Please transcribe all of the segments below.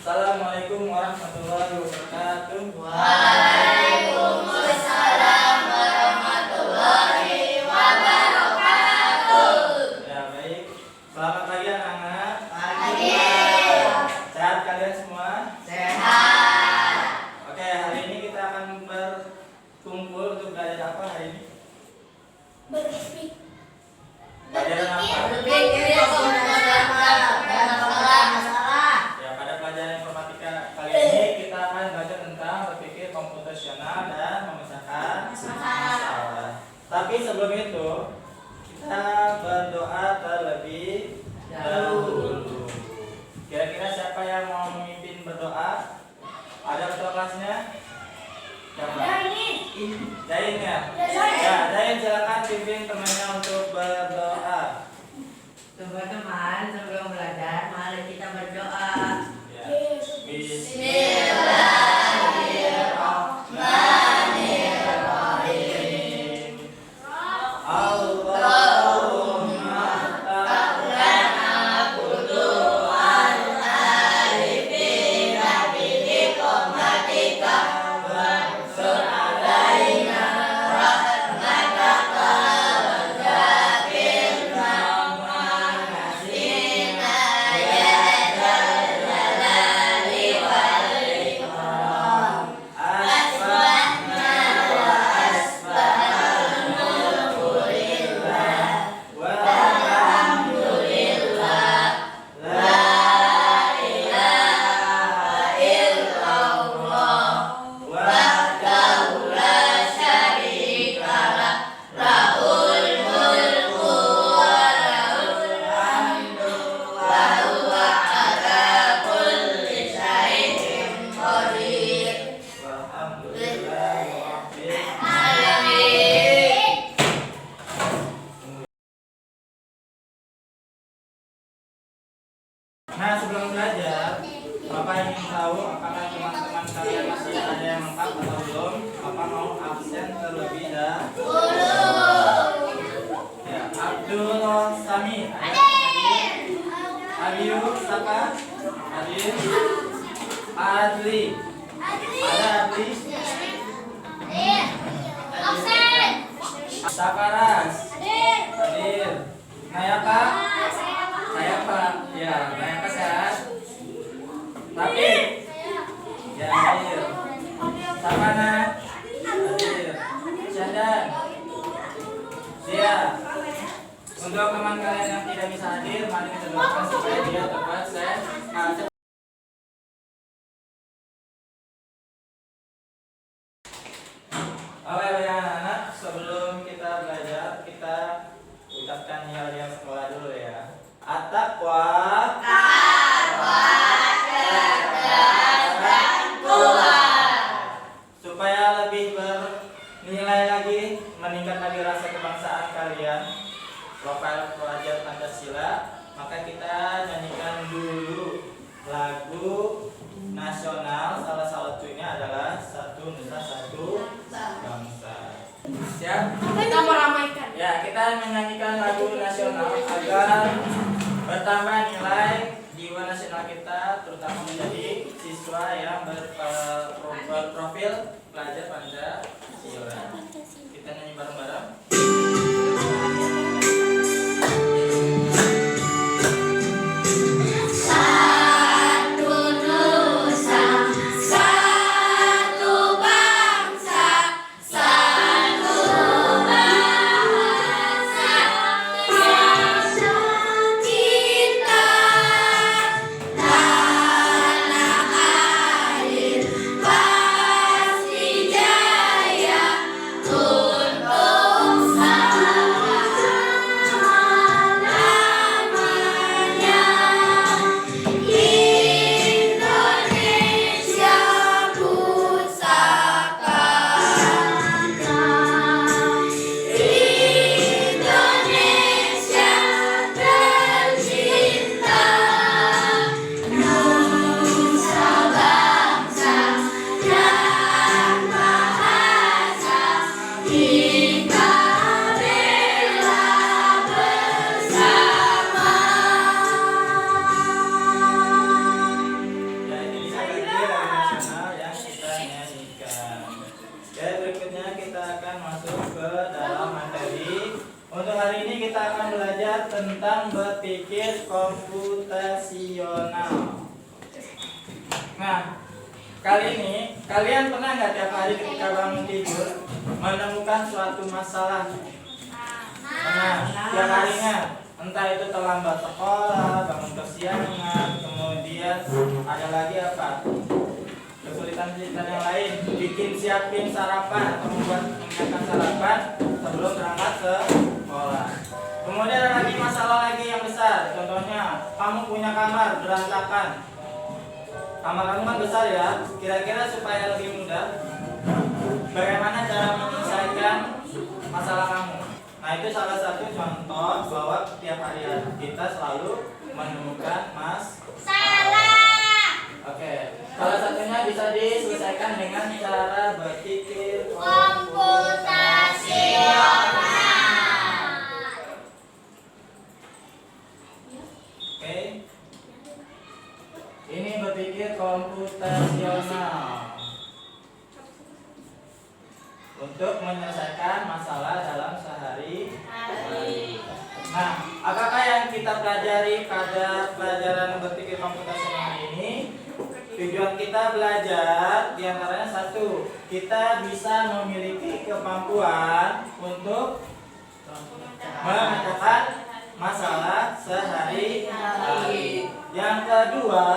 Assalamualaikum warahmatullahi wabarakatuh. Waalaikumsalam warahmatullahi wabarakatuh. Ya baik, selamat pagi anak-anak. Pagi. Sehat kalian semua? Sehat. Oke, hari ini kita akan berkumpul untuk belajar apa hari ini? Berpikir. Pelajaran apa? Berpikir dan masalah. Ya, pada pelajaran informatika kali ini kita akan belajar tentang berpikir komputasional dan memecahkan masalah. Tapi sebelum itu kita berdoa terlebih dahulu. Kira-kira siapa yang mau memimpin berdoa? Ada ketua kelasnya? Siapa? Zain ya? Ya, Zain silakan pimpin temannya untuk berdoa. Teman-teman, sebelum belajar, mari kita berdoa. Ya. Bismillahirrahmanirrahim. Allahumma Nah, sebelum belajar, Bapak ingin tahu apakah teman-teman kalian masih ada yang lengkap atau belum? Bapak mau absen terlebih dahulu. Ya, Abdul Sami. Abiu, siapa? Adil. Adli. Ada Adli? Saparas. Adil. Nayaka? Saya Pak. Ya, Nayaka sehat. Tapi ya, Adil. Sapana? Adil. Syadan? Sia. Untuk teman kalian yang tidak bisa hadir, mari kita doakan supaya dia tepat sehat. Oke, baik anak-anak, sebelum kita belajar, kita ucapkan yel-yel sekolah dulu ya. At-taqwa. Supaya lebih bernilai lagi, meningkat lagi rasa kebangsaan kalian, profil pelajar Pancasila, maka kita nyanyikan dulu lagu nasional. Salah satunya adalah Satu Nusa Satu Bangsa. Siap? Kita meramaikan. Ya, kita menyanyikan lagu nasional agar bertambah nilai jiwa nasional kita, terutama menjadi siswa yang berprofil pelajar Pancasila. Kita nyanyi bareng-bareng. Pasti jaya untuk berpikir komputasional. Nah, kali ini kalian pernah nggak tiap hari ketika bangun tidur menemukan suatu masalah? Pernah, tiap harinya. Entah itu terlambat sekolah, bangun kesiangan, kemudian ada lagi apa? Kesulitan-kesulitan yang lain, bikin siapin sarapan atau menyiapkan sarapan sebelum berangkat sekolah. Kemudian ada lagi masalah lagi yang besar. Contohnya, kamu punya kamar berantakan. Kamar kamu kan besar ya. Kira-kira supaya lebih mudah, bagaimana cara menyelesaikan masalah kamu? Nah, itu salah satu contoh bahwa tiap hari kita selalu menemukan masalah. Oke, salah satunya bisa diselesaikan dengan cara berpikir Komputasional. Oke, ini berpikir komputasional untuk menyelesaikan masalah dalam sehari-hari. Nah, apakah yang kita pelajari pada pelajaran berpikir komputasional ini? Tujuan kita belajar diantaranya satu, kita bisa memiliki kemampuan untuk memecahkan masalah sehari-hari. Yang kedua,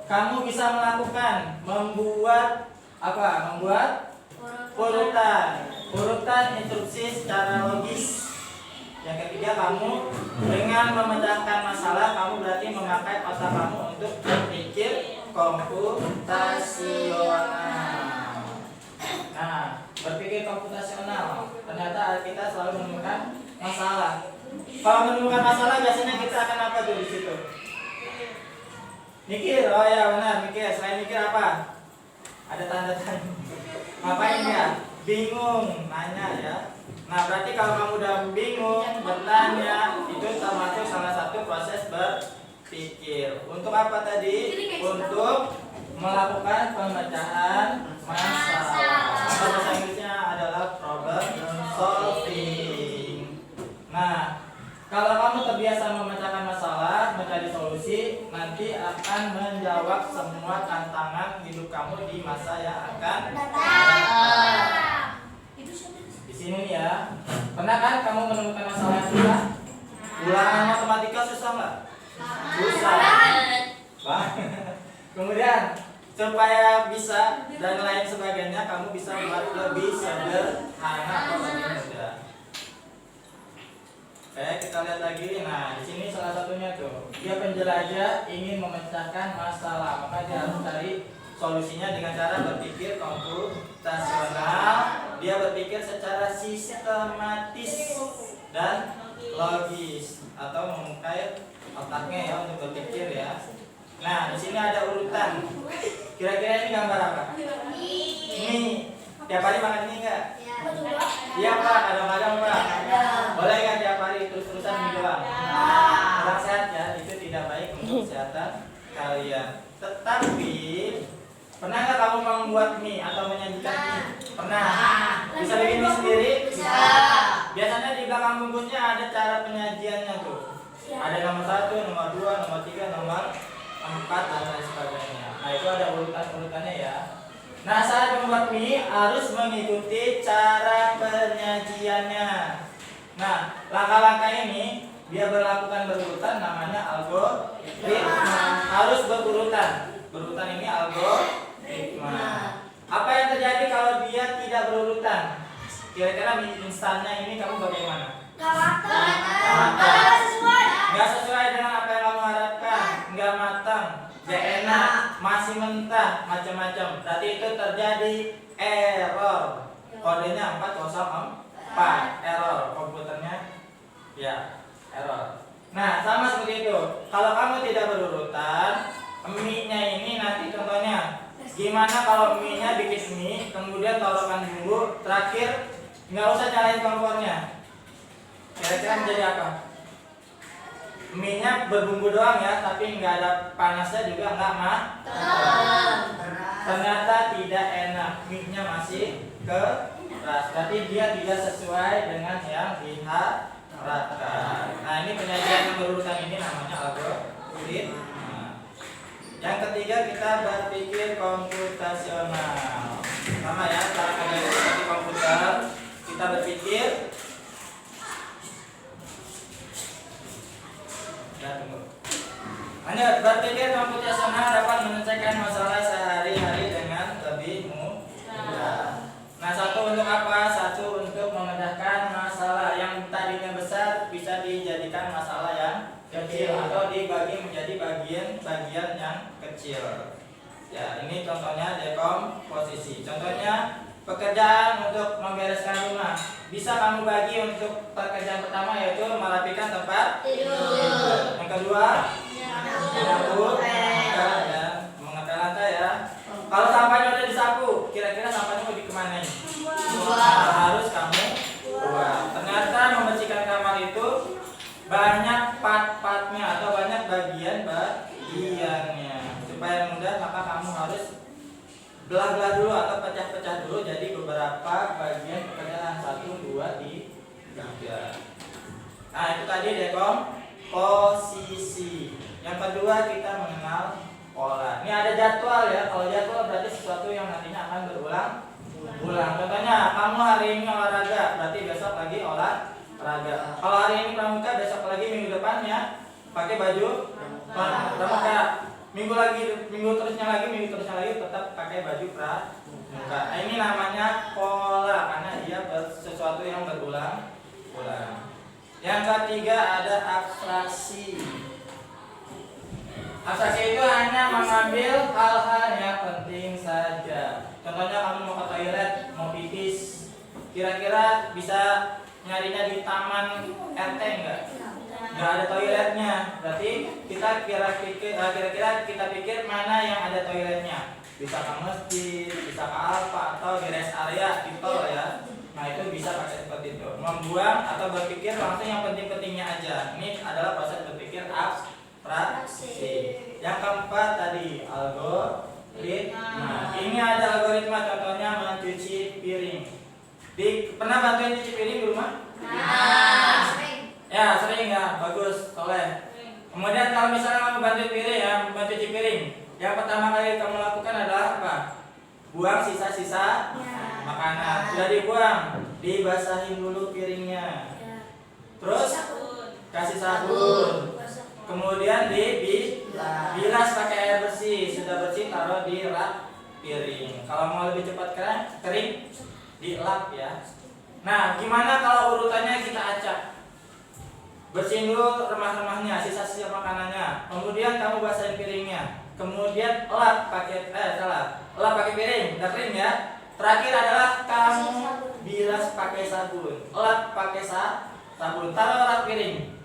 kamu bisa melakukan membuat urutan instruksi secara logis. Yang ketiga, kamu dengan memecahkan masalah, kamu berarti memakai otak kamu untuk berpikir komputasional. Nah, berpikir komputasional, ternyata kita selalu menemukan masalah. Kalau menemukan masalah, biasanya kita akan apa tuh di situ? Mikir, oh ya benar, mikir. Selain mikir apa? Ada tanda tanya. Ngapain ya? Bingung, nanya ya. Nah, berarti kalau kamu udah bingung, bertanya, itu termasuk salah satu proses berpikir. Untuk apa tadi? Untuk melakukan pemecahan masalah. Atau bahasa Inggrisnya adalah problem solving. Nah, kalau kamu terbiasa memecahkan masalah, mencari solusi, nanti akan menjawab semua tantangan hidup kamu di masa yang akan datang. Di sini nih ya. Pernah kan kamu menemukan masalah yang susah? Ulangan matematika susah nggak? Susah. Kemudian supaya bisa dan lain sebagainya, kamu bisa buat lebih sederhana atau lebih mudah. Oke, kita lihat lagi. Nah, di sini salah satunya tuh, dia penjelajah ingin memecahkan masalah, maka dia harus cari solusinya dengan cara berpikir komputasional. Dia berpikir secara sistematis dan logis atau memakai otaknya ya untuk berpikir ya. Nah, di sini ada urutan. Kira-kira ini gambar apa? Mie. Tiap hari makan mie enggak? Iya Pak, kadang-kadang Pak. Boleh nggak tiap hari terus-terusan mie doang? Kurang sehat ya, itu tidak baik untuk kesehatan kalian. Tetapi pernah nggak kamu membuat mie atau menyajikan mie? Pernah. Bisa bikin mie sendiri? Bisa. Biasanya di belakang bungkusnya ada cara penyajiannya tuh. Ada nomor 1, nomor 2, nomor 3, nomor 4 dan lain sebagainya. Nah, itu ada urutan-urutannya ya. Nah, saat membuat mie harus mengikuti cara penyajiannya. Nah, langkah-langkah ini dia berlakukan berurutan, namanya algoritma. Harus berurutan. Berurutan ini algoritma. Apa yang terjadi kalau dia tidak berurutan? Kira-kira mie instannya ini kamu bagaimana? Nggak sesuai dengan apa yang kamu harapkan. Nggak matang, nggak enak, masih mentah, macam-macam. Berarti itu terjadi error. Kodenya 404. Error komputernya. Ya, error. Nah, sama seperti itu. Kalau kamu tidak berurutan, mie-nya ini nanti contohnya, gimana kalau mie-nya bikin mie, kemudian taruhkan bumbu, terakhir nggak usah nyalain kompornya. Kira-kira menjadi apa? Mie-nya berbumbu doang ya, tapi nggak ada panasnya juga nggak matang. Ternyata tidak enak, mie-nya masih keras. Berarti dia tidak sesuai dengan yang diharapkan. Nah, ini penyajian yang berurutan ini namanya algoritma. Yang ketiga kita berpikir komputasional. Sama ya, cara kerja seperti komputer. Kita berpikir. Lanjut, berpikir komputasional dapat menyelesaikan masalah sehari-hari dengan lebih mudah. Nah, satu untuk apa? Satu untuk memecahkan masalah yang tadinya besar bisa dijadikan masalah yang kecil atau dibagi menjadi bagian-bagian yang kecil. Ya, ini contohnya dekomposisi. Contohnya pekerjaan untuk membereskan rumah. Bisa kamu bagi untuk pekerjaan pertama yaitu merapikan tempat tidur. Yang kedua, menyapu, dan mengepel lantai ya. Kalau sampahnya udah disapu, kira-kira sampahnya mau dikemanain? Harus kamu buang. Ternyata membersihkan kamar itu banyak part-partnya atau banyak bagian-bagiannya. Supaya mudah maka kamu harus belah-belah dulu atau pecah-pecah dulu jadi beberapa bagian pekerjaan 1, 2, 3. Nah, itu tadi dekomposisi. Yang kedua kita mengenal pola. Ini ada jadwal ya. Kalau jadwal berarti sesuatu yang nantinya akan berulang. Contohnya kamu hari ini olahraga, berarti besok lagi olahraga. Kalau hari ini pramuka, besok lagi minggu depannya pakai baju pramuka. Minggu terusnya lagi tetap pakai baju pramuka. Nah, ini namanya pola karena dia sesuatu yang berulang. Yang ketiga ada abstraksi. Abstraksi itu hanya mengambil hal-hal yang penting saja. Contohnya kamu mau ke toilet, mau pipis, kira-kira bisa nyarinya di taman RT enggak? Enggak ada toiletnya. Berarti kita kira-kira kita pikir mana yang ada toiletnya. Bisa ke masjid, bisa ke Alfa atau di rest area di tol ya. Nah, itu bisa pakai seperti itu. Membuang atau berpikir langsung yang penting-pentingnya aja. Ini adalah proses berpikir abstraksi. Yang keempat tadi algoritma. Ini ada algoritma, contohnya mencuci piring. Pernah bantuin cuci piring di rumah? Ya, sering ya, bagus, soleh. Kemudian kalau misalnya kamu bantuin piring ya, mencuci piring, yang pertama kali kamu lakukan adalah apa? Buang sisa-sisa makanan. Sudah dibuang, dibasahin dulu piringnya. Terus kasih sabun. Kemudian dibilas pakai air bersih. Sudah bersih taruh di rak piring. Kalau mau lebih cepat kering dilap ya. Nah, gimana kalau urutannya kita acak? Bersihin dulu remah-remahnya, sisa-sisa makanannya. Kemudian kamu basahin piringnya. Kemudian lap pakai piring, udah kering ya. Terakhir adalah kamu bilas pakai sabun. Lap pakai sabun. Taruh rak piring.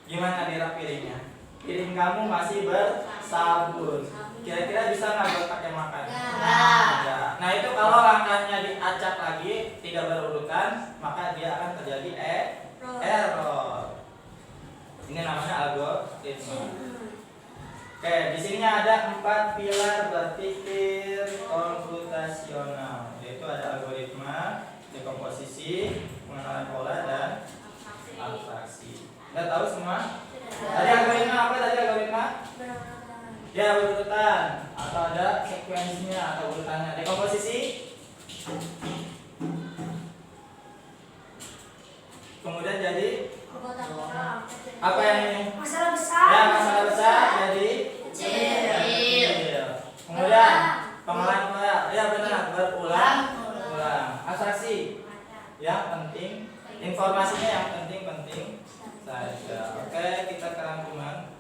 Gimana di rak piringnya? Piring kamu masih bersabun. Kira-kira bisa nggak buat pakai makan? Ya. Nah, itu kalau langkahnya diacak lagi tidak berurutan, maka dia akan terjadi error. Ini namanya algoritma. Oke, di sini ada 4 pilar berpikir komputasional, yaitu ada algoritma, dekomposisi, pengenalan pola, dan abstraksi. Udah tahu semua? Tadi algoritma apa? Tadi algoritma? Ya, berurutan atau ada sekuensinya atau urutannya. Dekomposisi? Kemudian jadi apa yang ini? Masalah besar. Ya, masalah besar jadi kecil. Kemudian pengolahan pola. Ya, benar, berulang. Abstraksi yang penting, informasinya yang penting saja. Oke, kita ke rangkuman.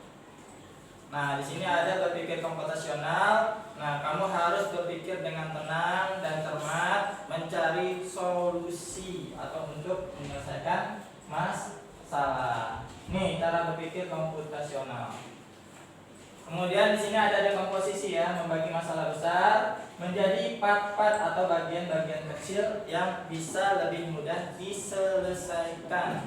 Nah, di sini ada berpikir komputasional. Nah, kamu harus berpikir dengan tenang dan cermat, mencari solusi atau untuk menyelesaikan masalah. Nih, cara berpikir komputasional. Kemudian di sini ada dekomposisi ya, membagi masalah besar menjadi part-part atau bagian-bagian kecil yang bisa lebih mudah diselesaikan.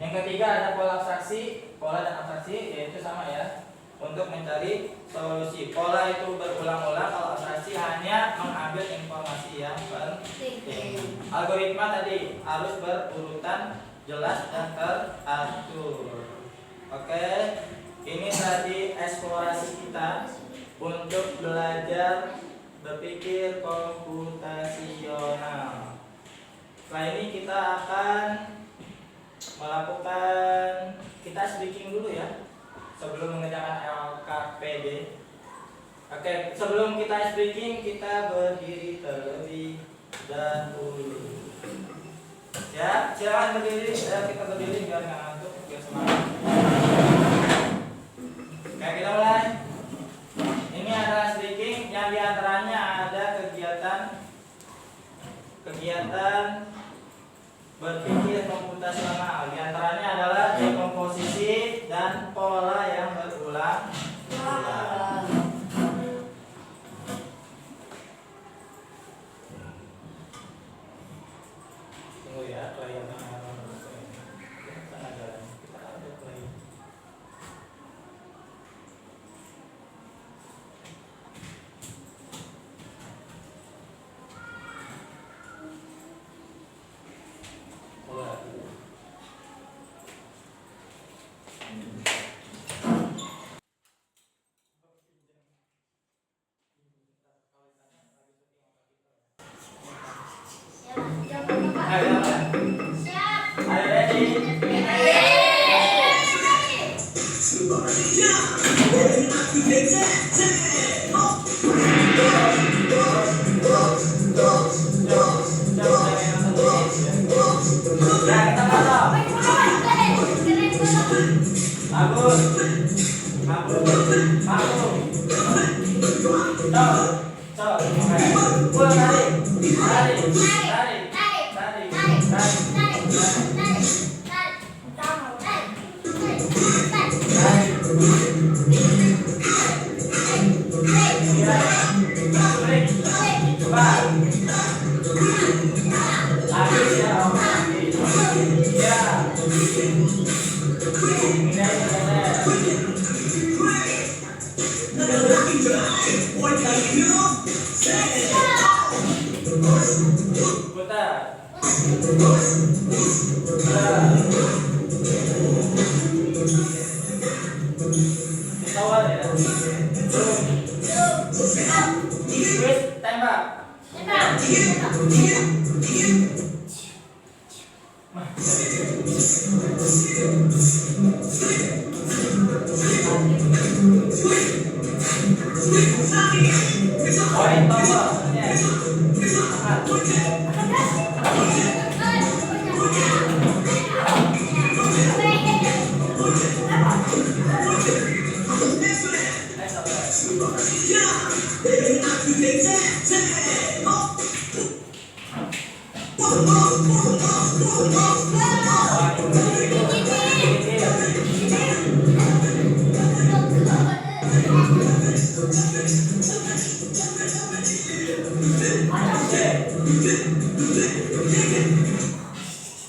Yang ketiga ada pola abstraksi, pola dan abstraksi yaitu sama ya. Untuk mencari solusi. Pola itu berulang-ulang, kalau abstraksi hanya mengambil informasi yang penting. Algoritma tadi harus berurutan jelas dan teratur. Oke, ini tadi eksplorasi kita untuk belajar berpikir komputasional. Setelah ini kita akan melakukan kita speaking dulu ya sebelum mengerjakan LKPD. Oke, sebelum kita speaking kita berdiri terlebih dahulu. Ya, silakan berdiri. Ya, kita berdiri biar nggak ngantuk, biar semangat. Oke, kita mulai. Ini adalah speaking yang diantaranya ada kegiatan berpikir komputasional. Diantaranya adalah dekomposisi dan pola yang berulang. Tunggu ya, kliennya kita ada klien. Ayo, ready?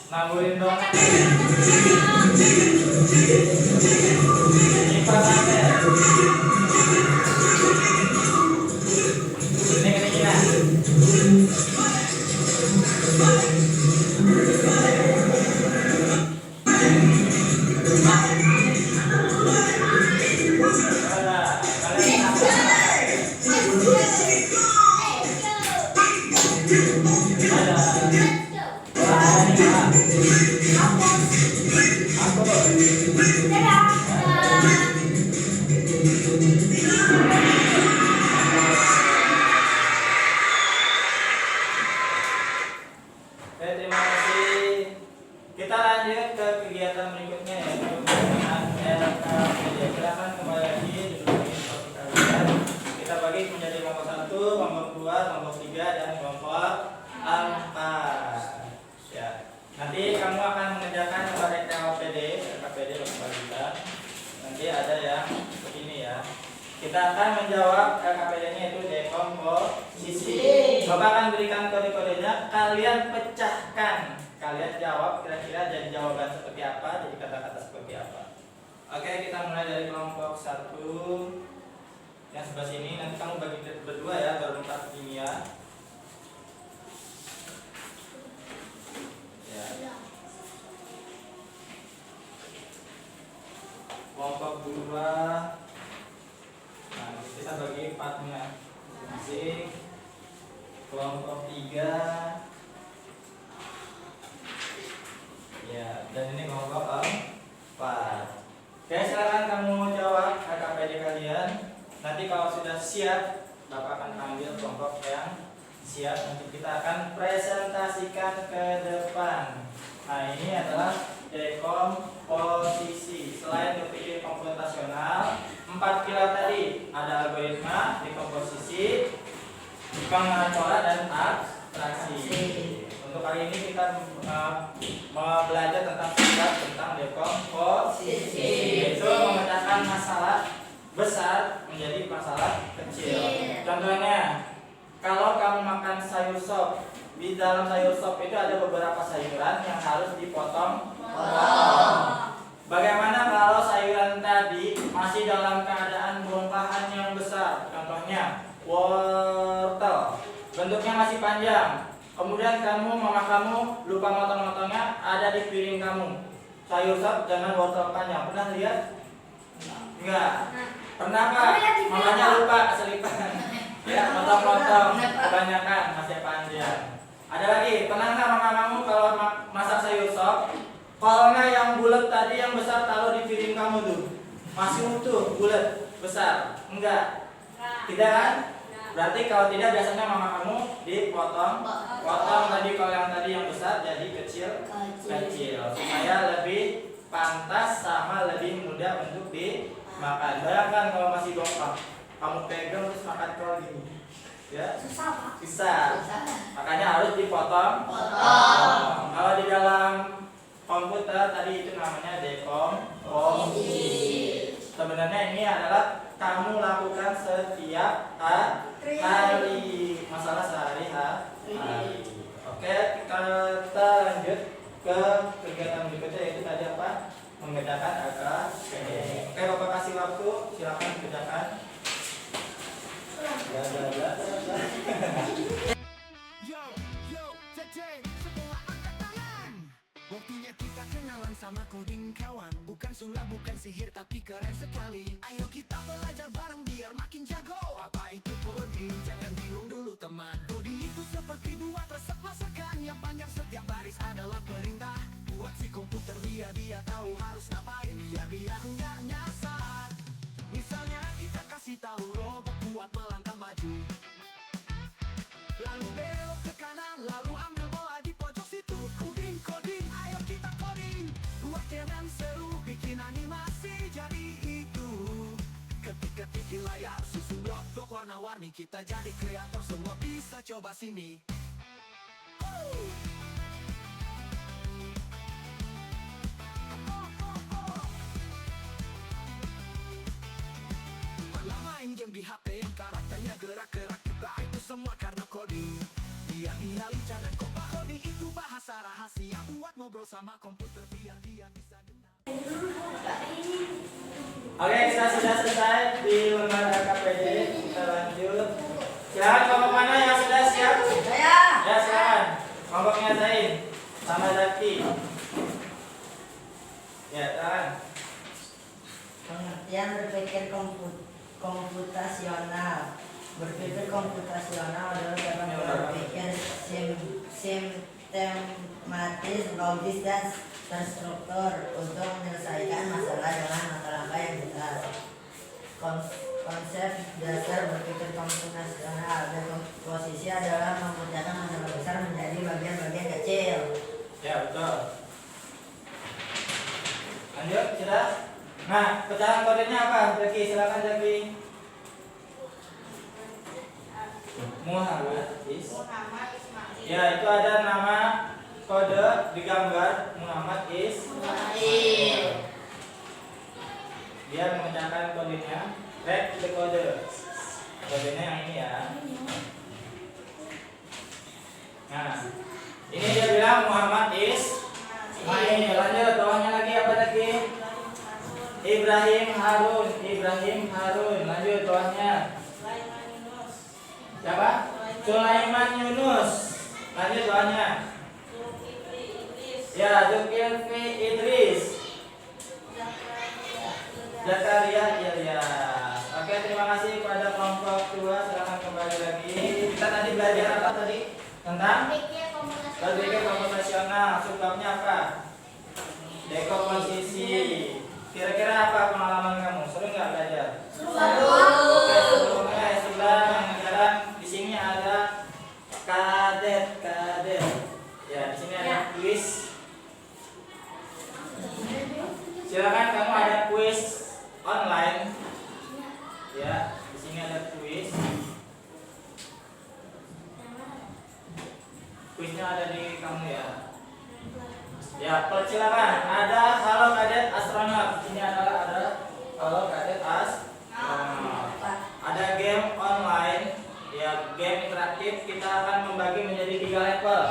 Namburin dong. Terima kasih. Kita lanjut ke kegiatan berikutnya yaitu penggunaan LKPD. Silakan kembali lagi duduk di posisi kalian. Kita bagi menjadi kelompok 1, kelompok 2, kelompok 3 dan kelompok 4. Ya. Nanti kamu akan mengerjakan LKPD lomba kita. Nanti ada yang begini ya. Kita akan menjawab LKPD-nya itu dekomposisi. Bapak akan berikan kode-kodenya, kalian pecahkan. Kalian jawab kira-kira jadi jawaban seperti apa, jadi kata-kata seperti apa. Oke, kita mulai dari kelompok 1 yang sebelah sini. Nanti kamu bagi berdua ya, berempat kimia. Ya. kita bagi partnya masing-masing. Kelompok 3. Ya, dan ini kelompok 4. Oke, silakan kamu jawab KKPD kalian. Nanti kalau sudah siap, Bapak akan panggil kelompok yang siap. Nanti kita akan presentasikan ke depan. Nah, ini adalah dekomposisi. Selain berpikir komputasional, 4 pilar tadi ada algoritma, dekomposisi, pengacoran dan abstraksi. Untuk kali ini kita belajar tentang singkat tentang dekomposisi, yaitu memecahkan masalah besar menjadi masalah kecil. Contohnya, kalau kamu makan sayur sop, di dalam sayur sop itu ada beberapa sayuran yang harus dipotong. Bagaimana kalau sayuran tadi masih dalam keadaan bongkahan yang besar? Contohnya, wortel, bentuknya masih panjang. Kemudian mama kamu lupa motong-motongnya, ada di piring kamu. Sayur sop dengan wortel panjang. Pernah lihat? Enggak. Pernah Pak? Mamanya lupa keselipan. Ya, motong-motong kebanyakan masih panjang. Ada lagi, pernah nggak mama kamu kalau masak sayur sop, kolnya yang bulat tadi yang besar taruh di piring kamu tuh, masih utuh, bulat, besar? Enggak? Tidak kan? Berarti kalau tidak biasanya mama kamu dipotong, potong tadi kalau yang tadi yang besar jadi kecil supaya lebih pantas sama lebih mudah untuk dimakan. Bayangkan kalau masih bongkar, kamu pegang terus makan kol gini, ya susah. Makanya harus dipotong. Kalau di dalam komputer tadi itu namanya dekomposisi. Sebenarnya ini adalah kamu lakukan setiap hari, masalah sehari-hari. Oke, kita lanjut ke kegiatan berikutnya, yaitu tadi apa? Mengerjakan AKPD. Oke, Bapak kasih waktu, silakan kerjakan. Waktunya kita kenalan sama coding kawan. Bukan sulap, bukan sihir, tapi keren sekali. Ayo kita belajar bareng biar makin jago. Apa itu coding? Jangan bingung dulu teman. Coding itu seperti dua resep masakan yang panjang, setiap baris adalah perintah. Buat si komputer biar dia tahu harus ngapain, biar dia nggak nyasar. Misalnya kita kasih tahu robot buat melangkah maju, lalu belok ke kanan, lalu ambil bola di pojok situ. Coding, ayo kita coding. Buat dengan seru, bikin animasi jadi itu. Ketik-ketik di layar, susun blok-blok warna-warni. Kita jadi kreator, semua bisa coba sini. Main game di HP yang karakternya gerak-gerak juga, itu semua karena coding. Dia lincah dan kompak. Coding itu bahasa rahasia buat ngobrol sama komputer biar dia bisa dengar. Oke, kita sudah selesai di lembar AKPD. Kita lanjut. Silakan kelompok mana yang sudah siap? Saya. Ya, silakan. Kelompoknya Zain sama Zaki. Ya, silakan. Pengertian berpikir komputasional. Berpikir komputasional adalah cara berpikir sistematis, logis, dan terstruktur untuk menyelesaikan masalah dengan langkah-langkah yang jelas. Konsep dasar berpikir komputasional dan komposisi adalah memecahkan masalah besar menjadi bagian-bagian kecil. Ya, betul. Lanjut, sudah. Nah, pecahan kodenya apa? Zaki, silakan Zaki. Muhammad Ismail. Ya, itu ada nama kode digambar Muhammad Ismail. Dia memecahkan kodenya. Back the kode. Kodenya yang ini ya. Nah, ini dia bilang Muhammad Ismail. Lanjut, bawahnya lagi apa lagi? Ibrahim Harun. Lanjut bawahnya. Siapa? Sulaiman Yunus. Lanjut bawahnya. Ya, Zulkifli Idris. Zakaria Ilyas. Oke, terima kasih pada kelompok 2. Silakan kembali lagi. Kita tadi belajar apa tadi? Tentang berpikir komputasional. Sebabnya apa? Dekomposisi. Kira-kira apa pengalaman kamu? Seru nggak belajar? Oke, sebelumnya sudah mengajarkan di sini ada kadet. Ya, di sini ada kuis. Silakan kamu ada kuis online. Ya, di sini ada kuis. Kuisnya ada di kamu ya. Ya, persilakan. Ada halo kadet astronot. Ini adalah ada halo kadet astronot. Ada game online. Ya, game interaktif. Kita akan membagi menjadi 3 level.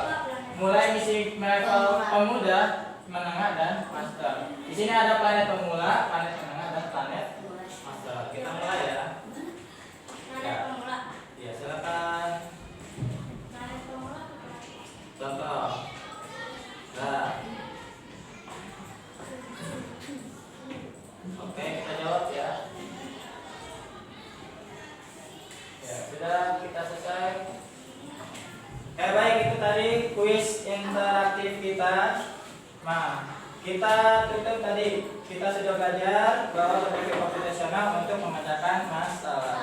Mulai misi level pemuda, menengah dan master. Di sini ada planet pemula, planet menengah dan planet master. Kita mulai ya. Ya, silakan. Contoh. Nah. Oke, kita jawab ya. Ya, sudah kita selesai. Baik, itu tadi kuis interaktif kita. Nah, kita tutup tadi. Kita sudah belajar bahwa berpikir komputasional untuk memecahkan masalah.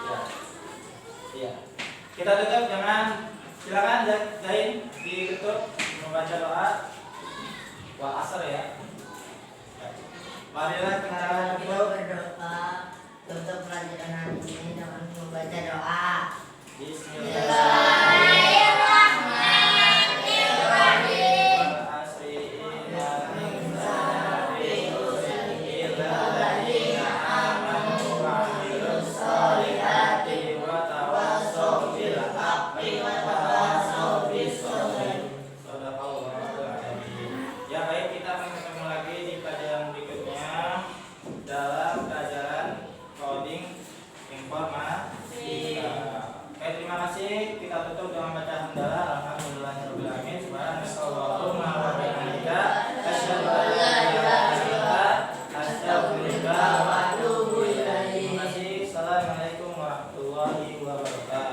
Ya. Iya. Kita tutup dengan silakan Zain ditutup membaca doa wal asr ya. Marilah kita tutup berdoa untuk pelajaran hari ini dengan membaca doa. Bismillahirrahmanirrahim. Wal asri innal insana lafi Ya, baik, kita akan ketemu lagi di pelajaran berikutnya dalam pelajaran coding informatika. Terima kasih. Kita tutup dengan baca hamdalah. Alhamdulillahirabbil alamin. Subhanakallahumma wa bihamdika asyhadu an la ilaha illa anta astaghfiruka wa atubu ilaik. Terima kasih. Assalamualaikum warahmatullahi wabarakatuh.